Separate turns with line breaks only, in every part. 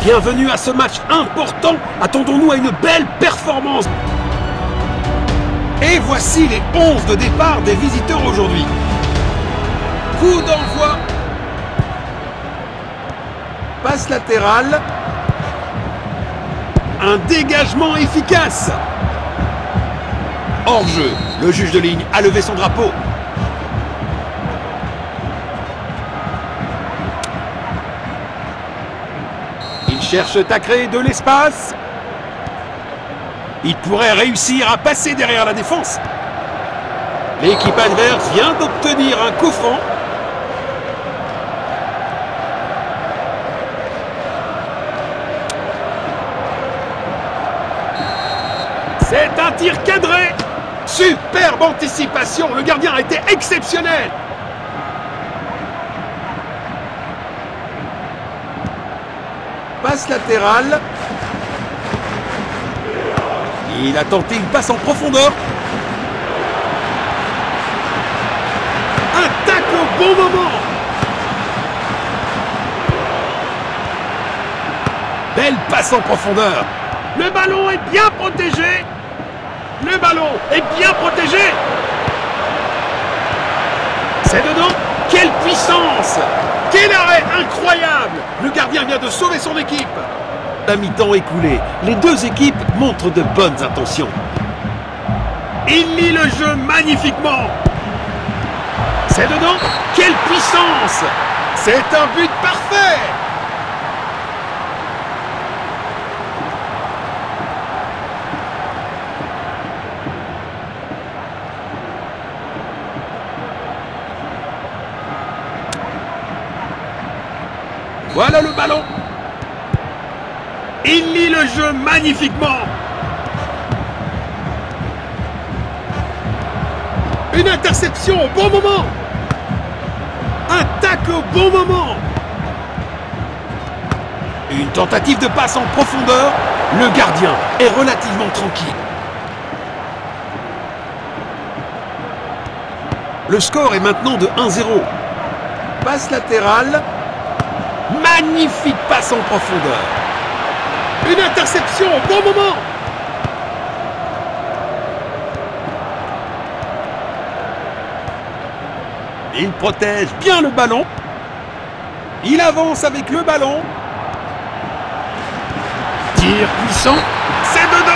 Bienvenue à ce match important. Attendons-nous à une belle performance. Et voici les 11 de départ des visiteurs aujourd'hui. Coup d'envoi. Passe latérale. Un dégagement efficace. Hors-jeu. Le juge de ligne a levé son drapeau. Ils cherchent à créer de l'espace. Il pourrait réussir à passer derrière la défense. L'équipe adverse vient d'obtenir un coup franc. C'est un tir cadré. Superbe anticipation. Le gardien a été exceptionnel. Passe latérale. Il a tenté une passe en profondeur. Un tacle au bon moment. Belle passe en profondeur. Le ballon est bien protégé. Le ballon est bien protégé. C'est dedans. Quelle puissance! Quel arrêt incroyable! Le gardien vient de sauver son équipe. La mi-temps écoulée, les deux équipes montrent de bonnes intentions. Il lit le jeu magnifiquement. C'est dedans. Quelle puissance! C'est un but parfait! Voilà le ballon. Il lit le jeu magnifiquement. Une interception au bon moment. Un tacle au bon moment. Une tentative de passe en profondeur. Le gardien est relativement tranquille. Le score est maintenant de 1-0. Passe latérale. Magnifique passe en profondeur. Une interception au bon moment. Il protège bien le ballon. Il avance avec le ballon. Tir puissant. C'est dedans.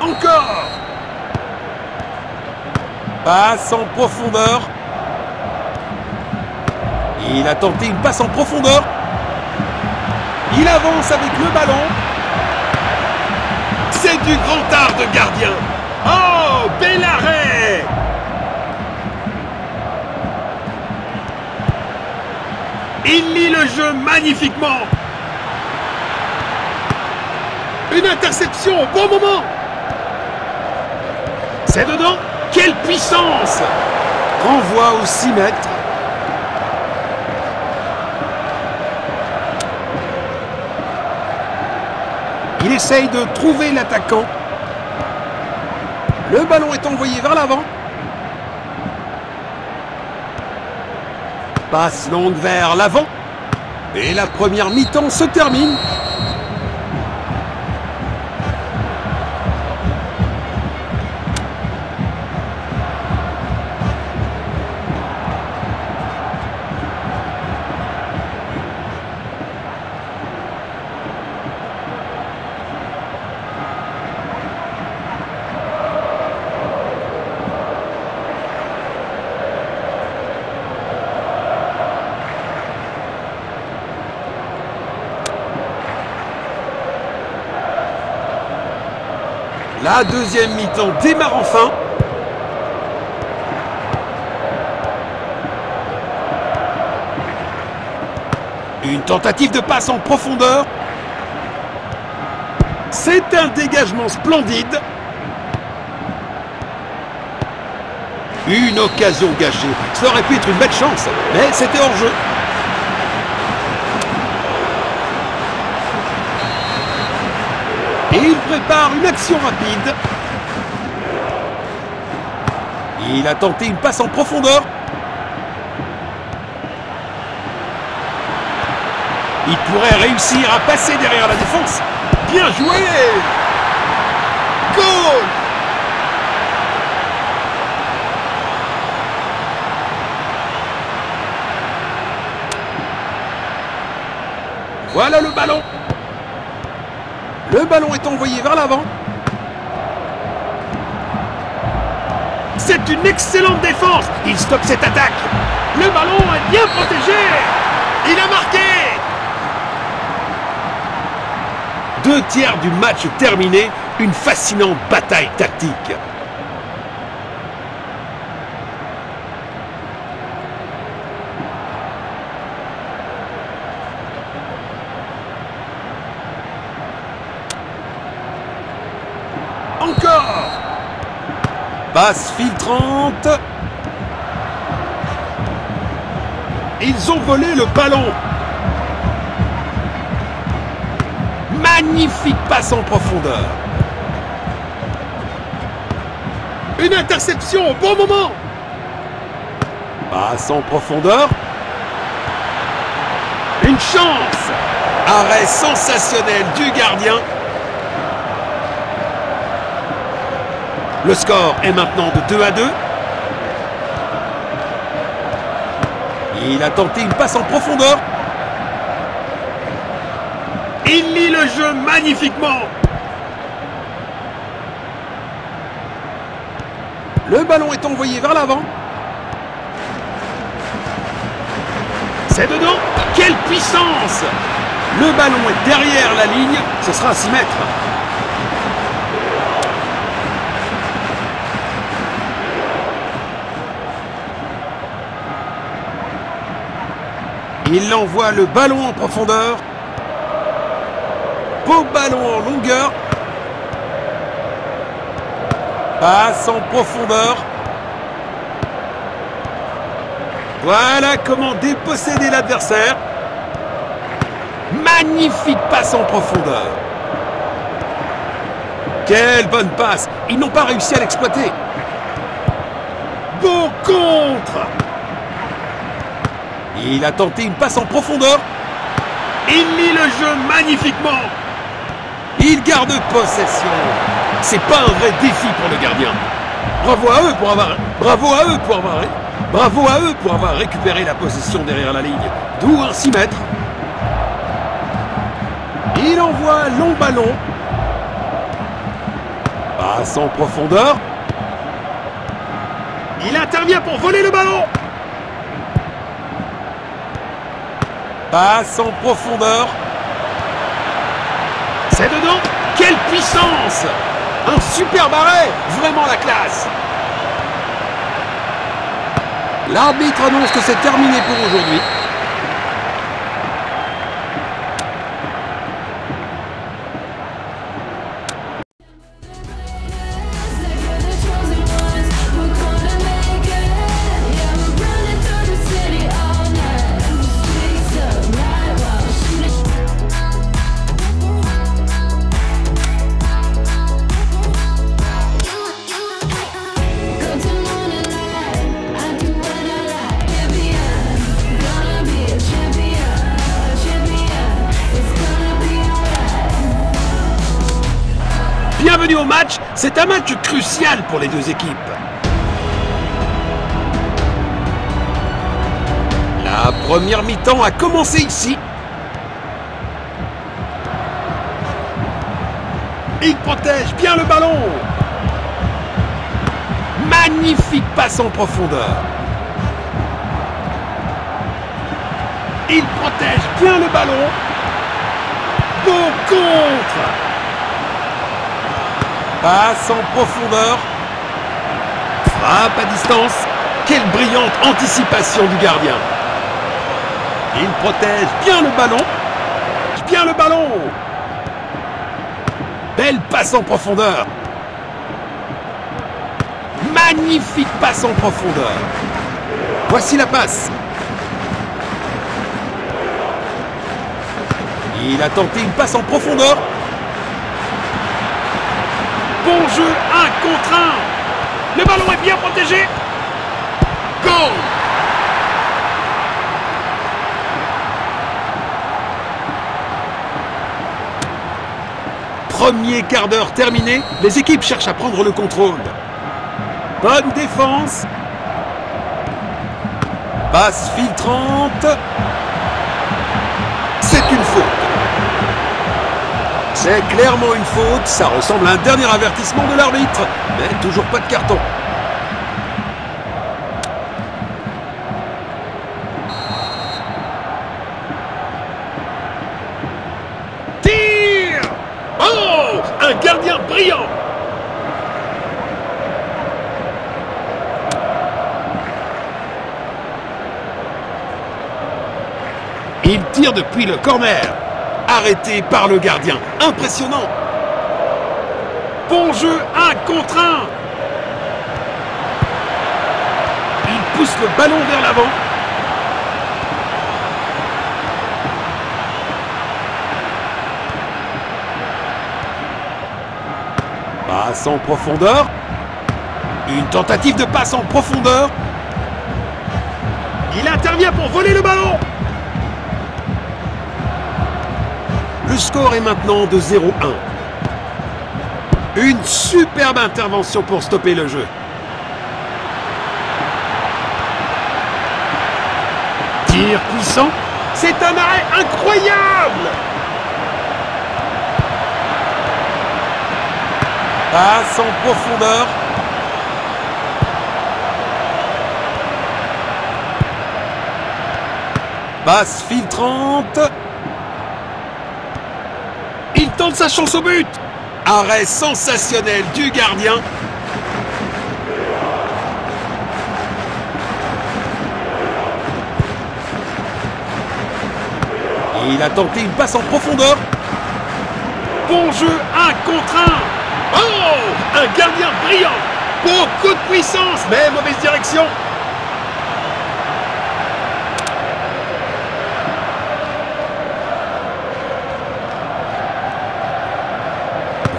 Encore. Passe en profondeur. Il a tenté une passe en profondeur. Il avance avec le ballon. C'est du grand art de gardien. Oh, bel arrêt! Il lit le jeu magnifiquement. Une interception au bon moment. C'est dedans. Quelle puissance! Renvoi aux 6 mètres. Il essaye de trouver l'attaquant. Le ballon est envoyé vers l'avant. Passe longue vers l'avant. Et la première mi-temps se termine. La deuxième mi-temps démarre enfin. Une tentative de passe en profondeur. C'est un dégagement splendide. Une occasion gâchée. Ça aurait pu être une belle chance, mais c'était hors jeu. Et il prépare une action rapide. Il a tenté une passe en profondeur. Il pourrait réussir à passer derrière la défense. Bien joué! Goal! Voilà le ballon. Le ballon est envoyé vers l'avant. C'est une excellente défense. Il stoppe cette attaque. Le ballon est bien protégé. Il a marqué. 2 tiers du match terminé. Une fascinante bataille tactique. Encore. Passe filtrante. Ils ont volé le ballon. Magnifique passe en profondeur. Une interception au bon moment. Passe en profondeur. Une chance. Arrêt sensationnel du gardien. Le score est maintenant de 2-2. Il a tenté une passe en profondeur. Il lit le jeu magnifiquement. Le ballon est envoyé vers l'avant. C'est dedans. Quelle puissance! Le ballon est derrière la ligne. Ce sera à 6 mètres. Il envoie le ballon en profondeur. Beau ballon en longueur. Passe en profondeur. Voilà comment déposséder l'adversaire. Magnifique passe en profondeur. Quelle bonne passe. Ils n'ont pas réussi à l'exploiter. Beau contre. Il a tenté une passe en profondeur. Il lit le jeu magnifiquement. Il garde possession. C'est pas un vrai défi pour le gardien. Bravo à eux pour avoir récupéré la possession derrière la ligne. D'où un 6 mètres. Il envoie un long ballon. Passe en profondeur. Il intervient pour voler le ballon. Passe en profondeur. C'est dedans. Quelle puissance! Un superbe arrêt. Vraiment la classe. L'arbitre annonce que c'est terminé pour aujourd'hui. Bienvenue au match, c'est un match crucial pour les deux équipes. La première mi-temps a commencé ici. Il protège bien le ballon. Magnifique passe en profondeur. Il protège bien le ballon. Beau contre. Passe en profondeur. Frappe à distance. Quelle brillante anticipation du gardien. Il protège bien le ballon. Bien le ballon. Belle passe en profondeur. Magnifique passe en profondeur. Voici la passe. Il a tenté une passe en profondeur. Bon jeu, 1 contre 1. Le ballon est bien protégé. Goal! Premier quart d'heure terminé, les équipes cherchent à prendre le contrôle. Bonne défense. Passe filtrante. C'est une faute. C'est clairement une faute, ça ressemble à un dernier avertissement de l'arbitre, mais toujours pas de carton. Tir! Oh! Un gardien brillant! Il tire depuis le corner. Arrêté par le gardien. Impressionnant. Bon jeu, 1 contre 1. Il pousse le ballon vers l'avant. Passe en profondeur. Une tentative de passe en profondeur. Il intervient pour voler le ballon. Le score est maintenant de 0-1. Une superbe intervention pour stopper le jeu. Tir puissant. C'est un arrêt incroyable. Passe en profondeur. Passe filtrante. Il tente sa chance au but. Arrêt sensationnel du gardien. Il a tenté une passe en profondeur. Bon jeu, 1 contre 1. Oh! Un gardien brillant. Beaucoup de puissance, mais mauvaise direction.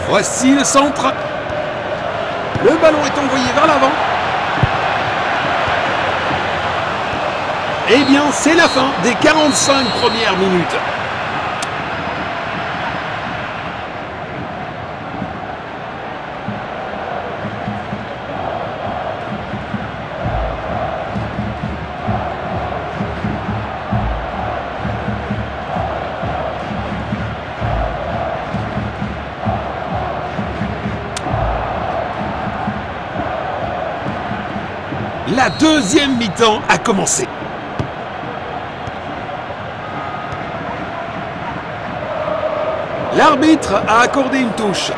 Voici le centre. Le ballon est envoyé vers l'avant. Eh bien, c'est la fin des 45 premières minutes. La deuxième mi-temps a commencé. L'arbitre a accordé une touche.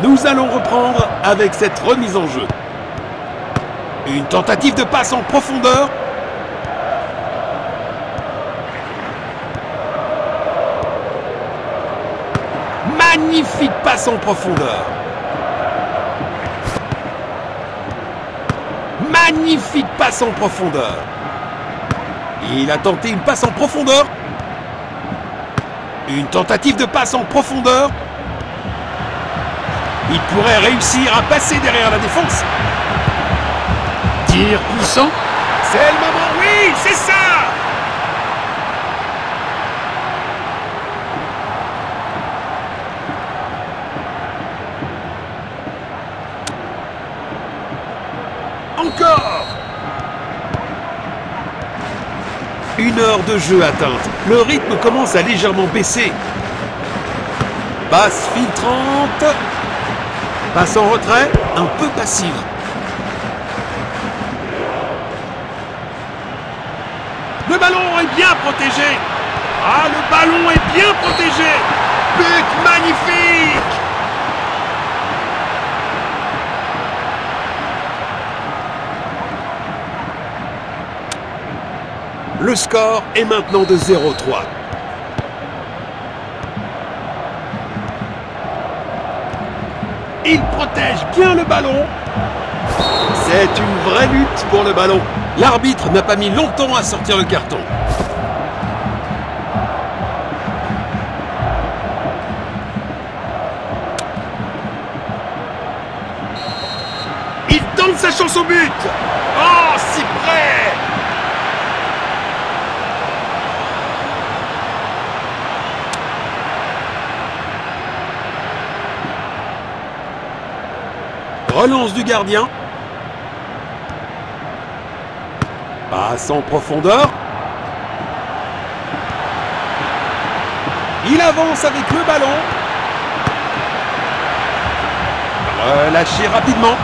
Nous allons reprendre avec cette remise en jeu. Une tentative de passe en profondeur. Magnifique passe en profondeur. Magnifique passe en profondeur. Il a tenté une passe en profondeur. Une tentative de passe en profondeur. Il pourrait réussir à passer derrière la défense. Tir puissant. C'est le moment. Oui, c'est ça. Encore. 1 heure de jeu atteinte. Le rythme commence à légèrement baisser. Passe filtrante. Passe en retrait, un peu passive. Le ballon est bien protégé. Ah, le ballon est bien protégé. But magnifique. Le score est maintenant de 0-3. Il protège bien le ballon. C'est une vraie lutte pour le ballon. L'arbitre n'a pas mis longtemps à sortir le carton. sa chance au but. Oh, si près. Relance du gardien. Passe en profondeur. Il avance avec le ballon. Relâché rapidement.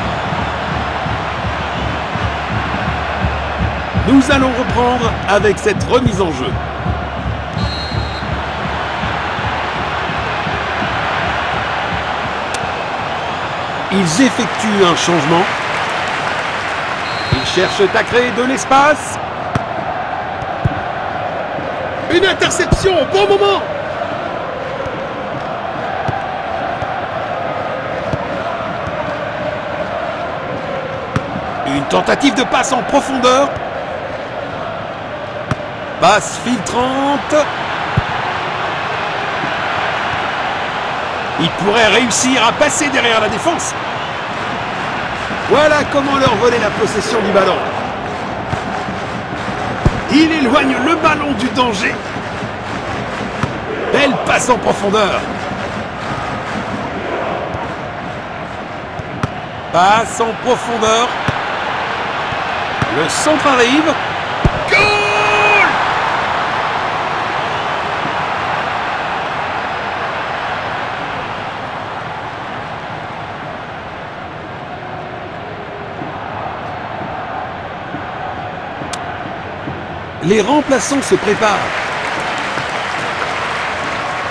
Nous allons reprendre avec cette remise en jeu. Ils effectuent un changement. Ils cherchent à créer de l'espace. Une interception au bon moment. Une tentative de passe en profondeur. Passe filtrante. Il pourrait réussir à passer derrière la défense. Voilà comment leur voler la possession du ballon. Il éloigne le ballon du danger. Belle passe en profondeur. Passe en profondeur. Le centre arrive. Goal! Les remplaçants se préparent.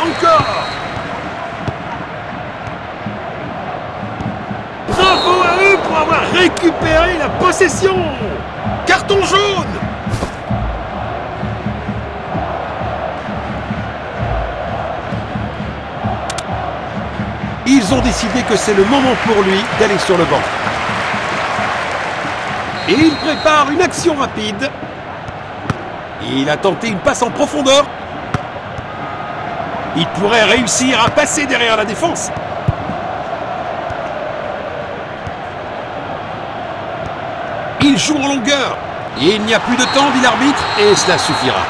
Encore! Bravo à eux pour avoir récupéré la possession! Carton jaune! Ils ont décidé que c'est le moment pour lui d'aller sur le banc. Et il prépare une action rapide. Il a tenté une passe en profondeur. Il pourrait réussir à passer derrière la défense. Il joue en longueur. Il n'y a plus de temps, dit l'arbitre, et cela suffira.